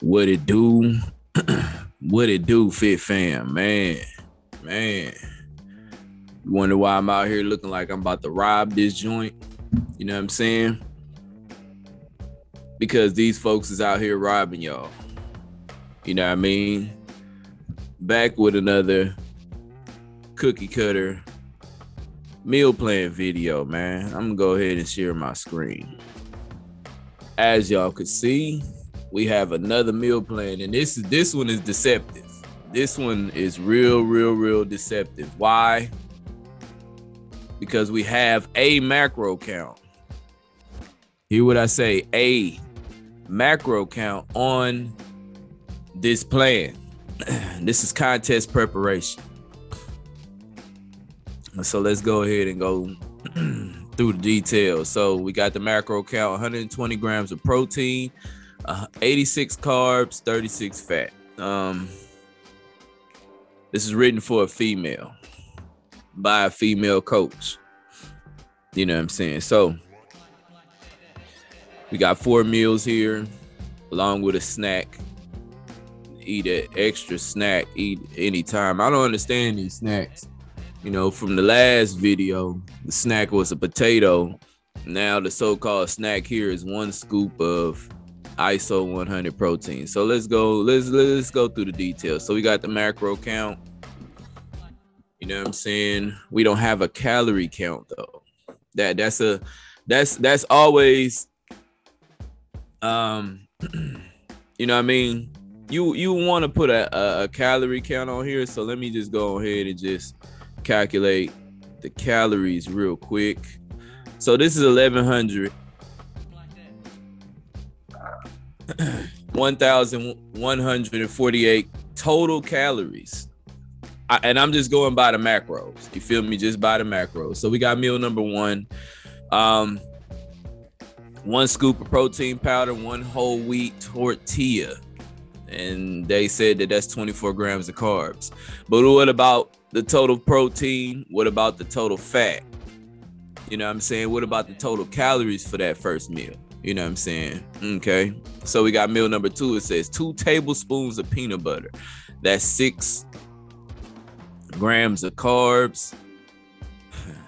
What it do? What it do, Fit Fam? Man. You wonder why I'm out here looking like I'm about to rob this joint? You know what I'm saying? Because these folks is out here robbing y'all. You know what I mean? Back with another cookie cutter meal plan video, man. I'm gonna go ahead and share my screen. As y'all could see, we have another meal plan, and this one is deceptive. This one is real deceptive. Why? Because we have a macro count. Hear what I say? A macro count on this plan. This is contest preparation. So let's go ahead and go through the details. So we got the macro count: 120 grams of protein, 86 carbs, 36 fat. This is written for a female by a female coach. You know what I'm saying? So we got 4 meals here along with a snack. Eat an extra snack, eat anytime. I don't understand these snacks. You know, from the last video, the snack was a potato. Now the so-called snack here is 1 scoop of ISO 100 protein. So let's go through the details. So we got the macro count. You know what I'm saying? We don't have a calorie count though. That's always you know what I mean? You want to put a calorie count on here. So let me just go ahead and just calculate the calories real quick. So this is 1100. 1,148 total calories. And I'm just going by the macros. You feel me? Just by the macros. So we got meal number 1. 1 scoop of protein powder, 1 whole wheat tortilla. And they said that that's 24 grams of carbs. But what about the total protein? What about the total fat? You know what I'm saying? What about the total calories for that first meal? You know what I'm saying? Okay. So we got meal number 2. It says 2 tablespoons of peanut butter. That's 6 grams of carbs,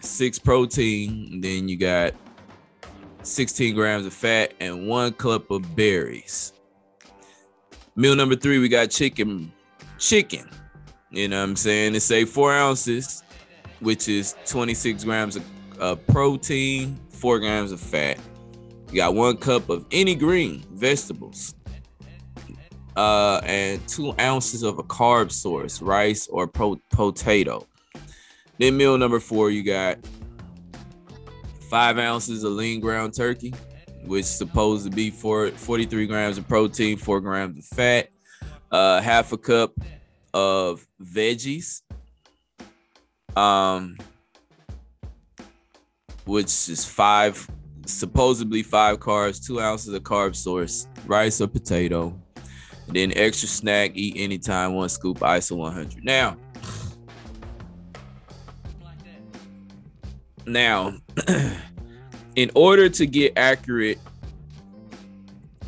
6 protein. And then you got 16 grams of fat and 1 cup of berries. Meal number 3, we got chicken. You know what I'm saying? It say 4 ounces, which is 26 grams of protein, 4 grams of fat. You got 1 cup of any green vegetables, and 2 ounces of a carb source, rice or potato. Then meal number 4, you got 5 ounces of lean ground turkey, which is supposed to be 43 grams of protein, 4 grams of fat, half a cup of veggies, which is supposedly 5 carbs, 2 ounces of carb source, rice or potato, and then extra snack, eat anytime, 1 scoop ISO 100. Now, in order to get accurate,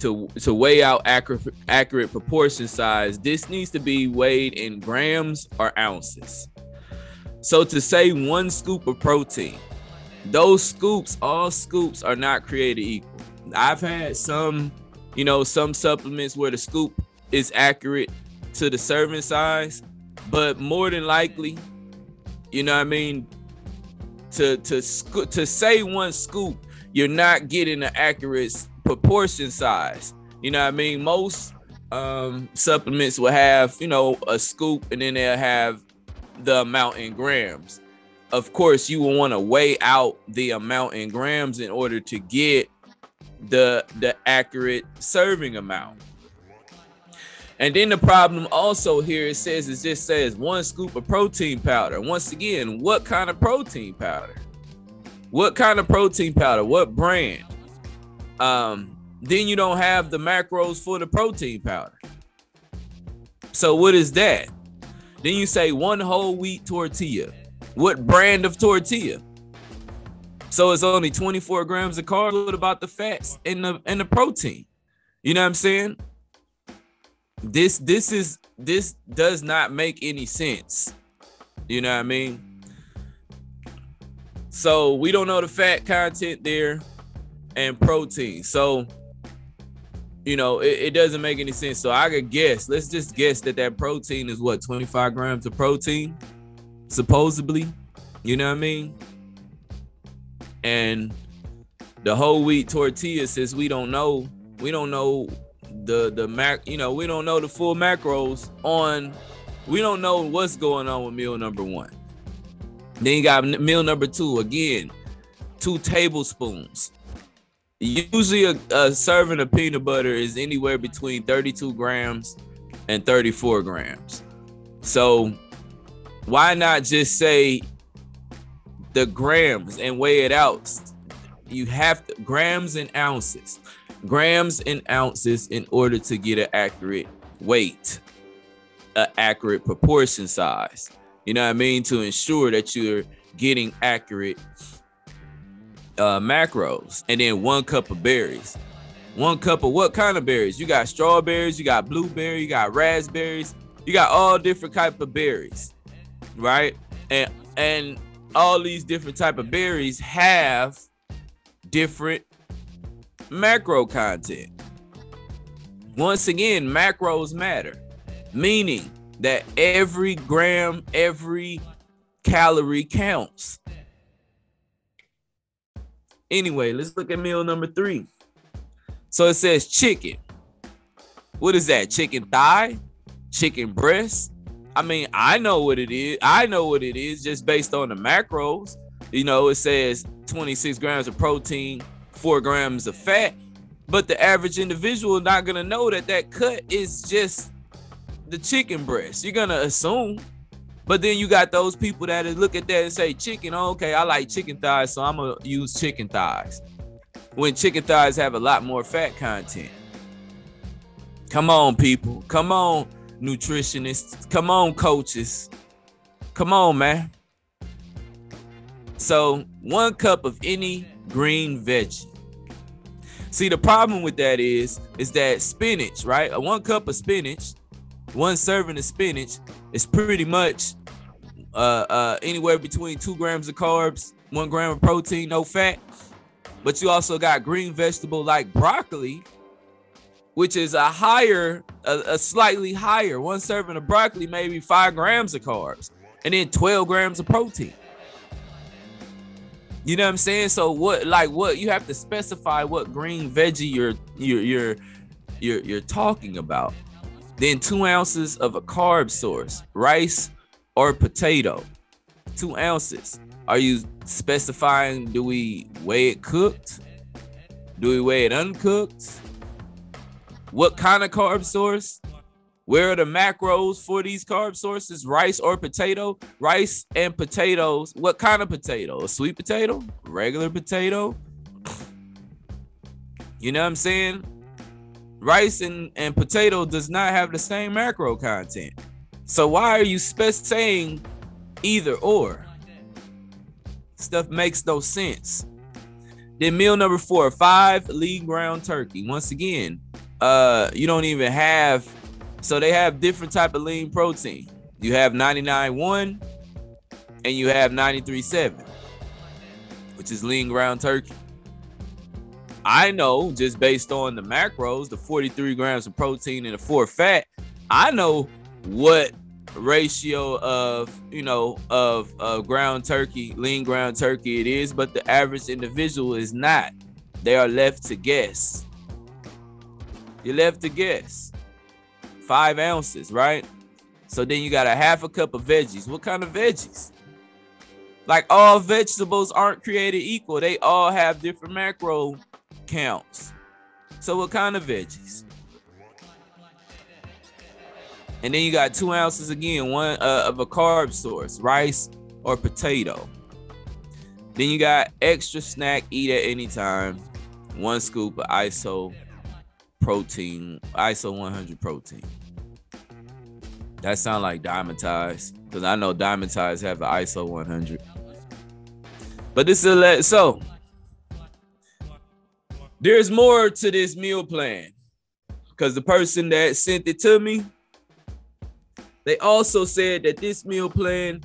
to weigh out accurate proportion size, this needs to be weighed in grams or ounces. So to say 1 scoop of protein, those scoops, all scoops are not created equal. I've had some supplements where the scoop is accurate to the serving size, but more than likely, you know what I mean, to say 1 scoop, you're not getting an accurate proportion size. You know what I mean? Most supplements will have, a scoop, and then they'll have the amount in grams. Of course, you will want to weigh out the amount in grams in order to get the accurate serving amount. And then the problem also here, it just says 1 scoop of protein powder. Once again, what kind of protein powder? What kind of protein powder? What brand? Then you don't have the macros for the protein powder. So what is that? Then you say 1 whole wheat tortilla. What brand of tortilla? So it's only 24 grams of carbs. What about the fats and the protein? You know what I'm saying? This does not make any sense. You know what I mean? So we don't know the fat content there and protein. So, you know, it doesn't make any sense. So I could guess, let's just guess that protein is what, 25 grams of protein, supposedly. You know what I mean? And the whole wheat tortilla, since we don't know the we don't know the full macros on, we don't know what's going on with meal number 1. Then you got meal number 2, again, 2 tablespoons. Usually a serving of peanut butter is anywhere between 32 grams and 34 grams. So why not just say the grams and weigh it out? You have to, grams and ounces in order to get an accurate weight, an accurate proportion size. You know what I mean? To ensure that you're getting accurate macros. And then 1 cup of berries. 1 cup of what kind of berries? You got strawberries, you got blueberry, you got raspberries, you got all different type of berries, right? And all these different type of berries have different macro content. Once again, macros matter, meaning that every gram, every calorie counts. Anyway, let's look at meal number 3. So it says chicken. What is that? Chicken thigh? Chicken breast? I mean, I know what it is. I know what it is just based on the macros. You know, it says 26 grams of protein, 4 grams of fat. But the average individual not going to know that cut is just the chicken breast. You're going to assume. But then you got those people that look at that and say, chicken, oh, okay, I like chicken thighs, so I'm going to use chicken thighs. When chicken thighs have a lot more fat content. Come on, people. Come on, nutritionists. Come on, coaches. Come on, man. So 1 cup of any green veggie. See, the problem with that is that spinach, right? 1 cup of spinach, 1 serving of spinach is pretty much anywhere between 2 grams of carbs, 1 gram of protein, no fat. But you also got green vegetable like broccoli, which is a slightly higher. 1 serving of broccoli, maybe 5 grams of carbs, and then 12 grams of protein. You know what I'm saying? So what you have to specify what green veggie you're talking about. Then 2 ounces of a carb source, rice or potato. 2 ounces. Are you specifying, do we weigh it cooked? Do we weigh it uncooked? What kind of carb source? Where are the macros for these carb sources? Rice or potato? Rice and potatoes. What kind of potato? A sweet potato? Regular potato? You know what I'm saying? Rice and potato does not have the same macro content. So why are you saying either or? Stuff makes no sense. Then meal number 4, 5 lean ground turkey. Once again, you don't even have, so they have different type of lean protein. You have 99.1 and you have 93.7, which is lean ground turkey. I know just based on the macros, the 43 grams of protein and the 4 fat, I know what ratio of ground turkey, lean ground turkey it is, but the average individual is not. They are left to guess. You're left to guess. 5 ounces, right? So then you got a half a cup of veggies. What kind of veggies? Like, all vegetables aren't created equal. They all have different macro counts. So what kind of veggies? And then you got 2 ounces again, one of a carb source, rice or potato. Then you got extra snack, eat at any time, 1 scoop of ISO protein, ISO 100 protein. That sound like Dymatize, because I know Dymatize have an ISO 100. But this is so there's more to this meal plan. because the person that sent it to me, they also said that this meal plan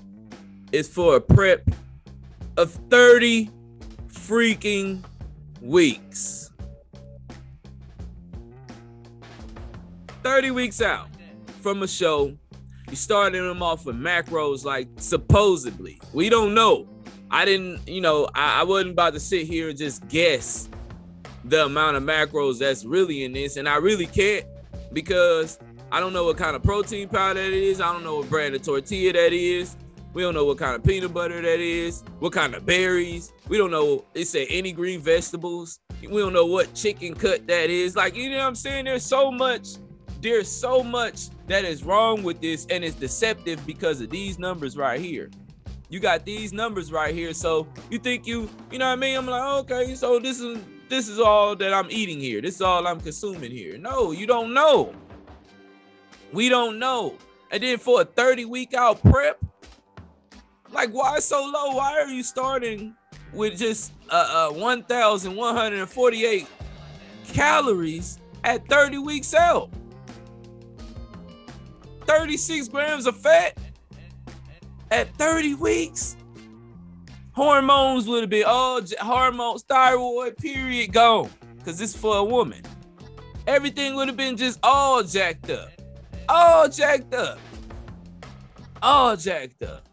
is for a prep of 30 freaking weeks. 30 weeks out from a show. You starting them off with macros, like supposedly. We don't know. I didn't, I wasn't about to sit here and just guess the amount of macros that's really in this. And I really can't, because I don't know what kind of protein powder that is. I don't know what brand of tortilla that is. We don't know what kind of peanut butter that is, what kind of berries. We don't know, it said any green vegetables. We don't know what chicken cut that is. Like, you know what I'm saying? There's so much that is wrong with this, and it's deceptive because of these numbers right here. You got these numbers right here. So you think you know what I mean? I'm like, okay, so this is all that I'm eating here. This is all I'm consuming here. No, you don't know. We don't know. And then for a 30-week out prep, like, why so low? Why are you starting with just 1,148 calories at 30 weeks out? 36 grams of fat at 30 weeks. Hormones would have been all hormones, thyroid, period, gone, because it's for a woman. Everything would have been just all jacked up. All jacked up. All jacked up.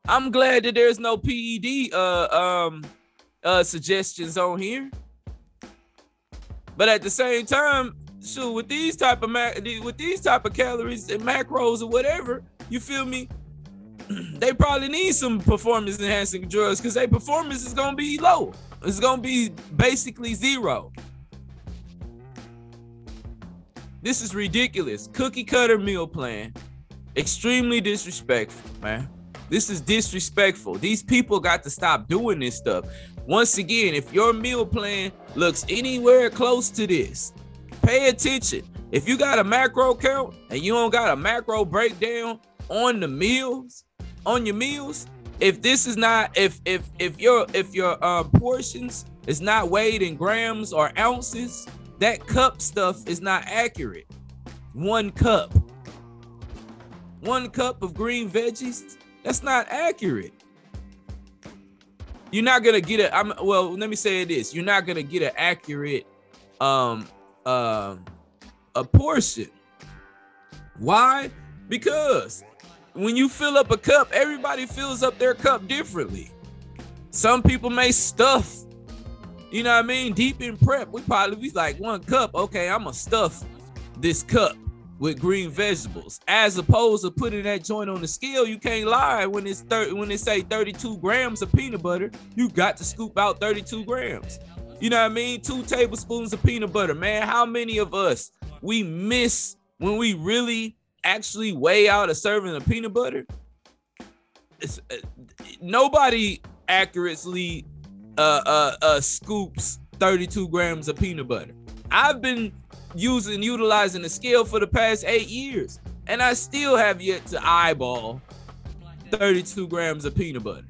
I'm glad that there's no PED suggestions on here. But at the same time, shoot, with these type of calories and macros or whatever, you feel me? They probably need some performance enhancing drugs, because their performance is gonna be low. It's gonna be basically zero. This is ridiculous. Cookie cutter meal plan. Extremely disrespectful, man. This is disrespectful. These people got to stop doing this stuff. Once again, if your meal plan looks anywhere close to this, pay attention. If you got a macro count and you don't got a macro breakdown on the meals, on your meals, if this is not, if your portions is not weighed in grams or ounces, that cup stuff is not accurate. 1 cup of green veggies, that's not accurate. You're not gonna get let me say this. You're not gonna get an accurate a portion. Why? Because when you fill up a cup, everybody fills up their cup differently. Some people may stuff, you know what I mean? Deep in prep, we probably be like 1 cup. Okay, I'm gonna stuff this cup with green vegetables, as opposed to putting that joint on the scale. You can't lie when it's when they say 32 grams of peanut butter. You got to scoop out 32 grams. You know what I mean? 2 tablespoons of peanut butter, man. How many of us we miss when we really actually weigh out a serving of peanut butter? Nobody accurately scoops 32 grams of peanut butter. I've been utilizing the scale for the past 8 years, and I still have yet to eyeball 32 grams of peanut butter.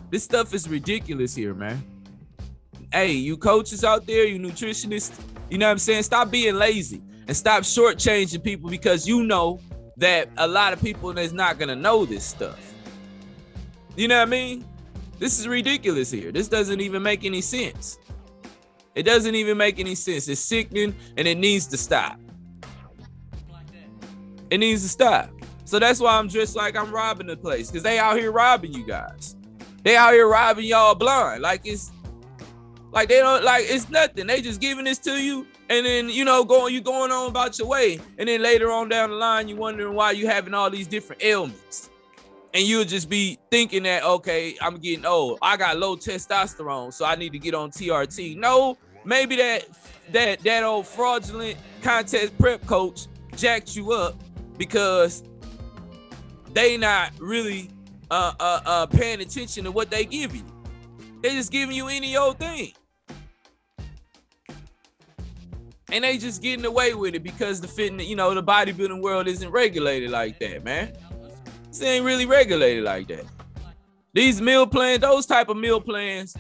This stuff is ridiculous here, man. Hey, you coaches out there, you nutritionists, you know what I'm saying? Stop being lazy and stop shortchanging people, because you know that a lot of people is not gonna know this stuff. You know what I mean? This is ridiculous here. This doesn't even make any sense. It doesn't even make any sense. It's sickening, and it needs to stop. It needs to stop. So that's why I'm dressed like I'm robbing the place, because they out here robbing you guys. They out here robbing y'all blind. Like it's like they don't, like it's nothing. They just giving this to you, and then you going on about your way, and then later on down the line you wondering why you having all these different ailments. And you'll just be thinking that, okay, I'm getting old. I got low testosterone, so I need to get on TRT. No, maybe that old fraudulent contest prep coach jacked you up because they not really paying attention to what they give you. They just giving you any old thing. And they just getting away with it because the bodybuilding world isn't regulated like that, man. This ain't really regulated like that. These meal plans, those type of meal plans,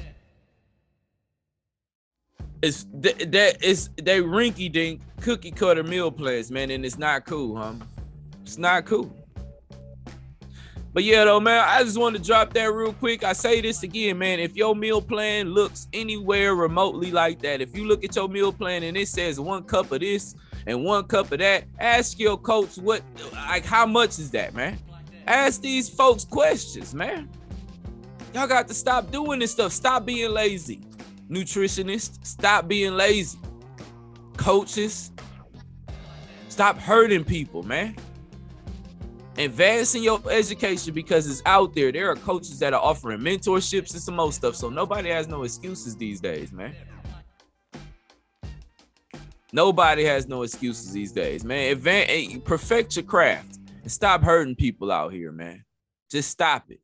they rinky dink cookie cutter meal plans, man, and it's not cool, huh? It's not cool. But yeah, though, man, I just want to drop that real quick. I say this again, man. If your meal plan looks anywhere remotely like that, if you look at your meal plan and it says 1 cup of this and 1 cup of that, ask your coach how much is that, man? Ask these folks questions, man. Y'all got to stop doing this stuff. Stop being lazy. Nutritionists, stop being lazy. Coaches, stop hurting people, man. Invest in your education because it's out there. There are coaches that are offering mentorships and some more stuff. So nobody has no excuses these days, man. Nobody has no excuses these days, man. Perfect your craft and stop hurting people out here, man. Just stop it.